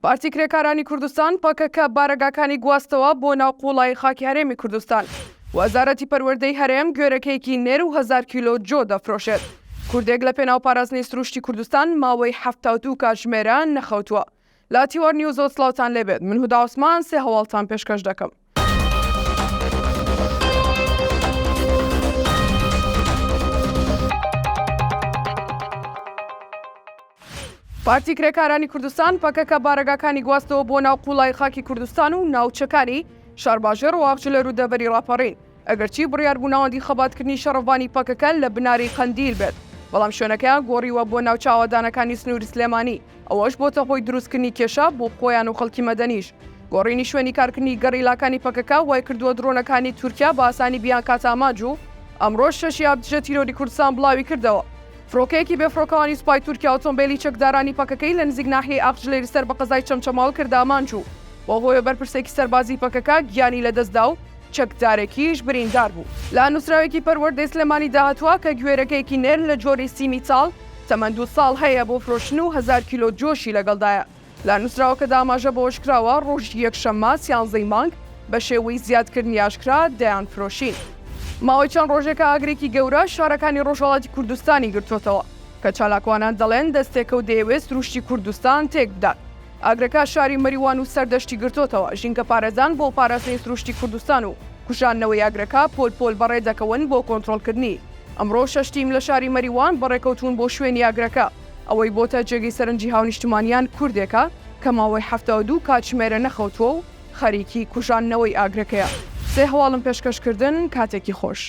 پارتی کرێکارانی کوردستان پەکەکە بارەگاکانی گواستەوە بۆ ناو قوڵای خاکی هەرێمی کوردستان. وەزارەتی پەروەردەی هەرێم گوێرەکەیەکی نێر و 1000 کیلۆ جۆ دەفرۆشێت. کوردێک لە پێناو پارێزنەی سروشتی کوردستان ماوەی 72 کاتژمێرە نەخەوتووە. لاتیوار نیوز سلااوتان لێبێت. من هودا عوسمان سێ هەواڵتان پێشکەش دەکەم. پارتی کرێکارانی کوردستان پەکەکە بارەگاکانی گواستەوە بۆ ناو قوڵای خاکی کوردستان و ناوچەکانی شارباژێر و ئاغچلە ڕوودەبەری ڕاپەڕین ئەگەرچی بڕیاربوونەوەندی خەباتکردنی شەڕەوانی پەکەکە لە بناری قەندیل بێت، بەڵام شوێنەکەیان گۆڕیوە بۆ ناو چاوەدانەکانی سنووری سلێمانی. ئەوەش بۆتە هۆی دروستکردنی کێشە بۆ خۆیان و خەڵکی مەدەنیش. گۆڕینی شوێنی کارکردنی گەڕیلاکانی پەکەکە وای کردووە درۆنەکانی تورکیا بە ئاسانی بیان کاتاماج و ئەمڕۆ شەشی ئابدژە تیرۆری کوردستان بڵاوی کردەوە. فڕۆکەیەکی بێفڕۆکەوانی سوپای تورکیا ئۆتۆمبیلی چەکدارانی پەکەکەی لە نزیک ناحیەی ئاغچلێری سەر بە قەزای چەمچەماڵ کردا ئامانجوو. بۆ هۆیە بەرپرسێکی سەربازی پەکەکە گیانی لەدەستدا و چەکدارێکیش بریندار بوو. لە نووسراوێکی پەروەردەی سلێمانی داهاتووە کە گوێرەکەیەکی نێر لە جۆری سیمی چاڵ تەمەند 2 ساڵ هەیە بۆ فرۆشتن و 1000 کیلۆ جۆشی لەگەڵدایە. لە نووسراوەکە داماژە بەوەش کراوە ڕۆژی یەکشەممە 13 مانگ بە شێوەی زیادکردنی ئاشکرا دەیان فرۆشین. ماوەی چەند ڕۆژێکە ئاگرێکی گەورە شارەکانی ڕۆژهەڵاتی کوردستانی گرتوتەوە کە چالاکوانان دەڵێن دەستێکە و دەیەوێت سروشتی کوردستان تێک بدات. ئاگرەکە شاری مەریوان و سەردەشتی گرتوتەوە. ژینکە پارێزان بۆ پاراستنی سروشتی کوردستان و کوشاندنەوەی ئاگرەکە پۆل بەڕێ دەکەون بۆ کۆنتڕۆڵکردنی. ئەمڕۆ شەشتیم لە شاری مەریوان بەڕێکەوتون بۆ شوێنی ئاگرەکە. ئەوەی بۆتە جێگەی سەرنجی هاونیشتمانیان کوردێکە کە ماوەی 72 کاتژمێرە نەخەوتووە و خەریکی کوژاندنەوەی ئاگرەکەیە. سێ هەواڵم پێشکەشکردن کاتێکی خۆش.